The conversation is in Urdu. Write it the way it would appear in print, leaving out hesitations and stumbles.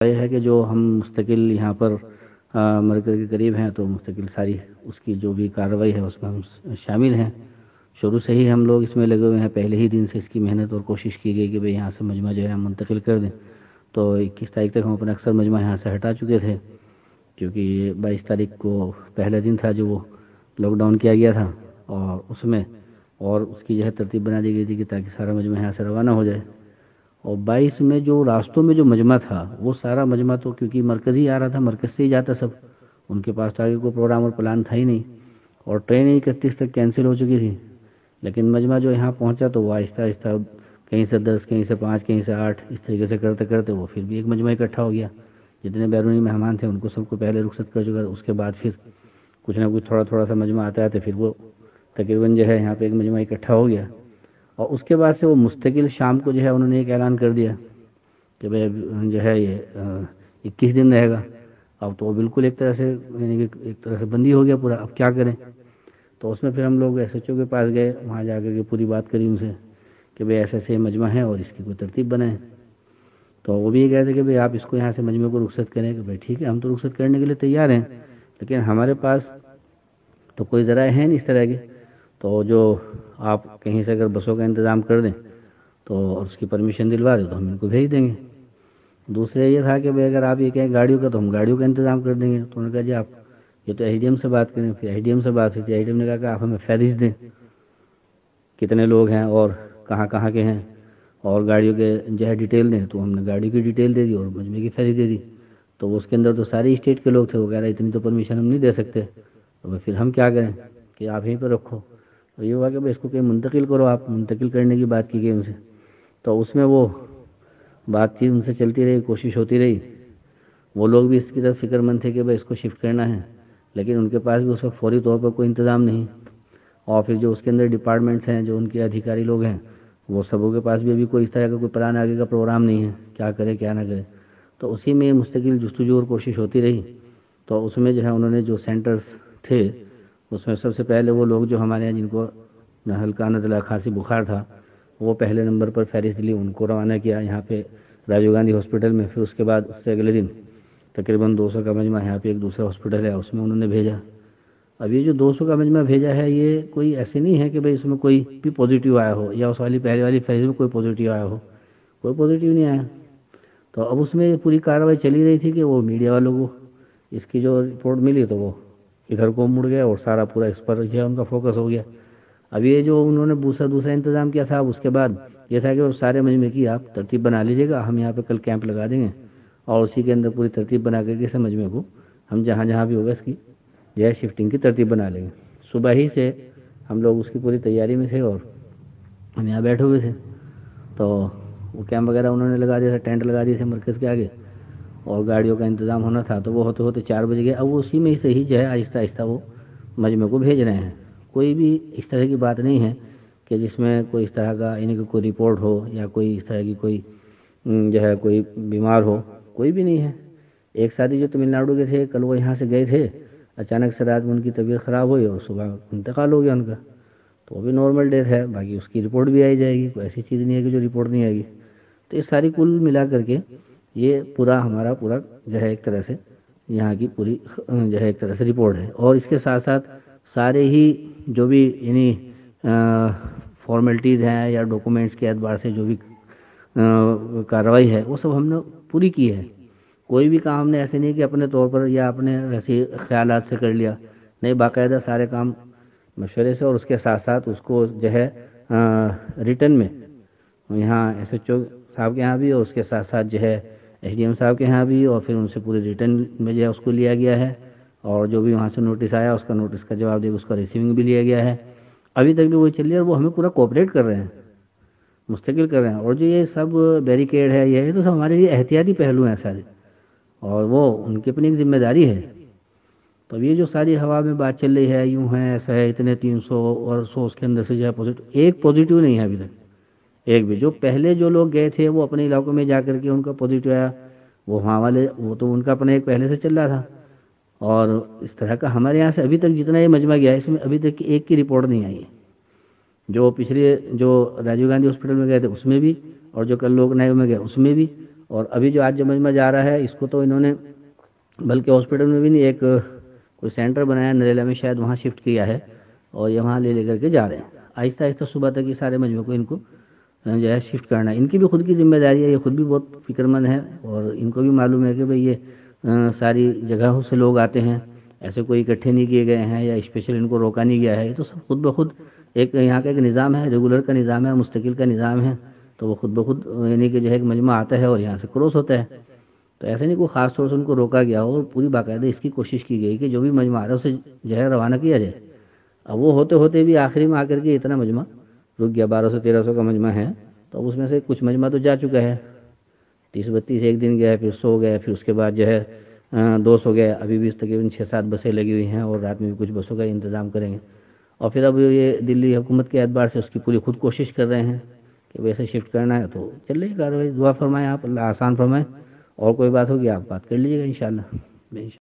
یہ ہے کہ جو ہم مستقل یہاں پر مرکز کے قریب ہیں تو مستقل ساری اس کی جو بھی کارروائی ہے اس میں ہم شامل ہیں. شروع سے ہی ہم لوگ اس میں لگے ہوئے ہیں. پہلے ہی دن سے اس کی محنت اور کوشش کی گئی کہ بھئی یہاں سے مجمع جو ہے ہم منتقل کر دیں. تو 21 تاریخ تک ہم اپنا اکثر مجمع یہاں سے ہٹا چکے تھے، کیونکہ 22 تاریخ کو پہلا دن تھا جو وہ لاک ڈاؤن کیا گیا تھا، اور اس میں اور اس کی جو ہے ترتیب بنا دی گئی تھی کہ تاکہ سارا مجمع یہاں سے روانہ ہو جائے. اور 22 میں جو راستوں میں جو مجمع تھا وہ سارا مجمع تو کیونکہ مرکز ہی آ رہا تھا، مرکز سے ہی جاتا سب، ان کے پاس تو آگے کوئی پروگرام اور پلان تھا ہی نہیں، اور ٹرین 31 تک کینسل ہو چکی تھی. لیکن مجمع جو یہاں پہنچا تو وہ آہستہ آہستہ کہیں سے 10 کہیں سے 5 کہیں سے 8 اس طریقے سے کرتے کرتے وہ پھر بھی ایک مجمع اکٹھا ہو گیا. جتنے بیرونی مہمان تھے ان کو سب کو پہلے رخصت کر چکا. اس کے بعد پھر کچھ نہ کچھ تھوڑا تھوڑا سا مجمع آتا ہے تو پھر وہ تقریباً جو ہے یہاں پہ ایک مجمع اکٹھا ہو گیا. اور اس کے بعد سے وہ مستقل شام کو جو ہے انہوں نے ایک اعلان کر دیا کہ بھائی جو ہے یہ 21 دن رہے گا. اب تو وہ بالکل ایک طرح سے یعنی کہ ایک طرح سے بندی ہو گیا پورا. اب کیا کریں؟ تو اس میں پھر ہم لوگ ایس ایچ او کے پاس گئے، وہاں جا کر کے پوری بات کری ان سے کہ بھئی ایسے ایسے مجمع ہے اور اس کی کوئی ترتیب بنائیں. تو وہ بھی یہ کہتے کہ بھئی آپ اس کو یہاں سے مجمع کو رخصت کریں. کہ بھئی ٹھیک ہے، ہم تو رخصت کرنے کے لیے تیار ہیں، لیکن ہمارے پاس تو کوئی ذرائع ہے نہیں اس طرح کے. تو جو آپ کہیں سے اگر بسوں کا انتظام کر دیں تو اس کی پرمیشن دلوا دیں تو ہم ان کو بھیج دیں گے. دوسرے یہ تھا کہ بھئی اگر آپ یہ کہیں گاڑیوں کا تو ہم گاڑیوں کا انتظام کر دیں گے. تو انہوں نے کہا جی آپ یہ تو ایس ڈی ایم سے بات کریں. پھر ایس ڈی ایم سے بات ہوئی تھی. ایس ڈی ایم نے کہا کہ آپ ہمیں فہرست دیں کتنے لوگ ہیں اور کہاں کہاں کے ہیں، اور گاڑیوں کے جو ہے ڈیٹیل دیں. تو ہم نے گاڑی کی ڈیٹیل دے دی اور مجمع کی فہرست دے دی. تو اس کے اندر تو ساری اسٹیٹ کے لوگ تھے. وہ کہہ رہے اتنی تو پرمیشن ہم نہیں دے سکتے. تو پھر ہم کیا کریں کہ آپ یہیں پہ رکھو. تو یہ ہوا کہ بھئی اس کو کہیں منتقل کرو. آپ منتقل کرنے کی بات کی گئی ان سے. تو اس میں وہ بات چیت ان سے چلتی رہی، کوشش ہوتی رہی. وہ لوگ بھی اس کی طرف فکر مند تھے کہ بھئی اس کو شفٹ کرنا ہے، لیکن ان کے پاس بھی اس وقت فوری طور پر کوئی انتظام نہیں. اور پھر جو اس کے اندر ڈپارٹمنٹس ہیں، جو ان کے ادھیکاری لوگ ہیں، وہ سبوں کے پاس بھی ابھی کوئی اس طرح کا کوئی پلان آگے کا پروگرام نہیں ہے، کیا کرے کیا نہ کرے. تو اسی میں مستقل جستجو اور کوشش ہوتی رہی. تو اس میں جو ہے انہوں نے جو سینٹرز تھے اس میں سب سے پہلے وہ لوگ جو ہمارے یہاں جن کو ہلکا نزلہ کھانسی بخار تھا وہ پہلے نمبر پر فہرست لی، ان کو روانہ کیا یہاں پہ راجیو گاندھی ہاسپٹل میں. پھر اس کے بعد اس سے اگلے دن تقریباً 200 کا مجمع یہاں پہ ایک دوسرا ہاسپٹل ہے اس میں انہوں نے بھیجا. اب یہ جو 200 کا مجمع بھیجا ہے یہ کوئی ایسے نہیں ہے کہ بھئی اس میں کوئی بھی پازیٹیو آیا ہو یا اس والی پہلے والی فیز میں کوئی پازیٹیو آیا ہو. کوئی پازیٹیو نہیں آیا. تو اب اس میں پوری کارروائی چلی رہی تھی کہ وہ میڈیا والوں کو اس کی جو رپورٹ ملی تو وہ ادھر کو مڑ گیا اور سارا پورا اس پر جو ہے ان کا فوکس ہو گیا. اب یہ جو انہوں نے دوسرا انتظام کیا تھا اس کے بعد یہ تھا کہ وہ سارے مجمع کی آپ ترتیب بنا لیجیے گا، ہم یہاں پہ کل کیمپ لگا دیں گے اور اسی کے اندر پوری ترتیب بنا کر کے اس مجمع کو ہم جہاں جہاں بھی ہوگا اس کی جو ہے شفٹنگ کی ترتیب بنا لیں گے. صبح ہی سے ہم لوگ اس کی پوری تیاری میں تھے اور ہم یہاں بیٹھے ہوئے تھے. تو وہ کیمپ وغیرہ انہوں نے لگا دیا تھا، ٹینٹ لگا دیے تھے مرکز کے آگے، اور گاڑیوں کا انتظام ہونا تھا. تو وہ ہوتے ہوتے 4 بج گئے. اب وہ اسی میں سے ہی جو ہے آہستہ آہستہ وہ مجمع کو بھیج رہے ہیں. کوئی بھی اس طرح کی بات نہیں ہے کہ جس میں کوئی اس طرح کا یعنی کہ کوئی رپورٹ ہو یا کوئی اس طرح کی کوئی جو ہے کوئی بیمار ہو، کوئی بھی نہیں ہے. ایک ساتھی جو تمل ناڈو کے تھے کل وہ یہاں سے گئے تھے، اچانک سے رات میں ان کی طبیعت خراب ہوئی اور صبح انتقال ہو گیا ان کا. تو وہ بھی نارمل ڈیتھ ہے، باقی اس کی رپورٹ بھی آئی جائے گی. کوئی ایسی چیز نہیں ہے کہ جو رپورٹ نہیں آئے گی. تو یہ ساری کل ملا کر کے یہ پورا ہمارا پورا جو ہے ایک طرح سے یہاں کی پوری جو ہے ایک طرح سے رپورٹ ہے. اور اس کے ساتھ ساتھ سارے ہی جو بھی یعنی فارمیلٹیز ہیں یا ڈاکومنٹس کے اعتبار سے جو بھی کارروائی ہے وہ سب ہم نے پوری کی ہے. کوئی بھی کام ہم نے ایسے نہیں کہ اپنے طور پر یا اپنے ایسے خیالات سے کر لیا، نہیں، باقاعدہ سارے کام مشورے سے اور اس کے ساتھ ساتھ اس کو جو ہے ریٹن میں یہاں ایس ایچ او صاحب کے یہاں بھی اور اس کے ساتھ ساتھ جو ہے ایس ڈی ایم صاحب کے یہاں بھی، اور پھر ان سے پورے ریٹن میں جو ہے اس کو لیا گیا ہے. اور جو بھی وہاں سے نوٹس آیا اس کا نوٹس کا جواب دے کے اس کا ریسیونگ بھی لیا گیا ہے. ابھی تک بھی وہ چل رہی ہے اور وہ ہمیں پورا کوآپریٹ کر رہے ہیں، مستقل کر رہے ہیں. اور جو یہ سب بیریکیڈ ہے یہ تو سب ہمارے لیے احتیاطی پہلو ہیں سارے، اور وہ ان کی اپنی ایک ذمہ داری ہے. تو یہ جو ساری ہوا میں بات چل رہی ہے یوں ہے ایسا ہے اتنے 300 اور 100 اس کے اندر سے جو ہے پازیٹیو، ایک پازیٹیو نہیں ہے ابھی تک. ایک بھی جو پہلے جو لوگ گئے تھے وہ اپنے علاقوں میں جا کر کے ان کا پازیٹیو آیا، وہ وہاں والے وہ تو ان کا اپنا ایک پہلے سے چل رہا تھا. اور اس طرح کا ہمارے یہاں سے ابھی تک جتنا یہ مجمع گیا ہے اس میں ابھی تک ایک کی رپورٹ نہیں آئی ہے. جو پچھلے جو راجیو گاندھی ہاسپٹل میں گئے تھے اس میں بھی، اور جو کل لوک نائک میں گئے اس میں بھی، اور ابھی جو آج جو مجمع جا رہا ہے اس کو تو انہوں نے بلکہ ہاسپٹل میں بھی نہیں، ایک کوئی سینٹر بنایا نریلا میں، شاید وہاں شفٹ کیا ہے اور یہ وہاں لے کر کے جا رہے ہیں آہستہ آہستہ صبح تک یہ سارے مجموعے کو ان کو جو ہے شفٹ کرنا ہے۔ ان کی بھی خود کی ذمہ داری ہے، یہ خود بھی بہت فکر مند ہے اور ان کو بھی معلوم ہے کہ بھئی یہ ساری جگہوں سے لوگ آتے ہیں، ایسے کوئی اکٹھے نہیں کیے گئے ہیں یا اسپیشل ان کو روکا نہیں گیا ہے، تو سب خود بخود ایک یہاں کا ایک نظام ہے، ریگولر کا نظام ہے، مستقل کا نظام ہے، تو وہ خود بخود یعنی کہ جو ہے ایک مجمع آتا ہے اور یہاں سے کروس ہوتا ہے، تو ایسے نہیں کوئی خاص طور سے ان کو روکا گیا ہو، اور پوری باقاعدہ اس کی کوشش کی گئی کہ جو بھی مجمع آ رہا ہے اسے جو ہے روانہ کیا جائے۔ اب وہ ہوتے ہوتے بھی آخری میں آ کر کے اتنا مجمع رک گیا، 1200-1300 کا مجمع ہے، تو اس میں سے کچھ مجمع تو جا چکا ہے، 30-32 ایک دن گیا، پھر 100 گیا، پھر اس کے بعد جو ہے 200 گیا، ابھی بھی تقریباً 6-7 بسیں لگی ہوئی ہیں اور رات میں بھی کچھ بسوں کا انتظام کریں گے، اور پھر اب یہ دلی حکومت کے اعتبار سے اس کی پوری خود کوشش کر رہے ہیں کہ ویسے شفٹ کرنا ہے، تو چل رہی کارروائی، دعا فرمائیں آپ، اللہ آسان فرمائیں، اور کوئی بات ہوگی آپ بات کر لیجیے گا انشاءاللہ۔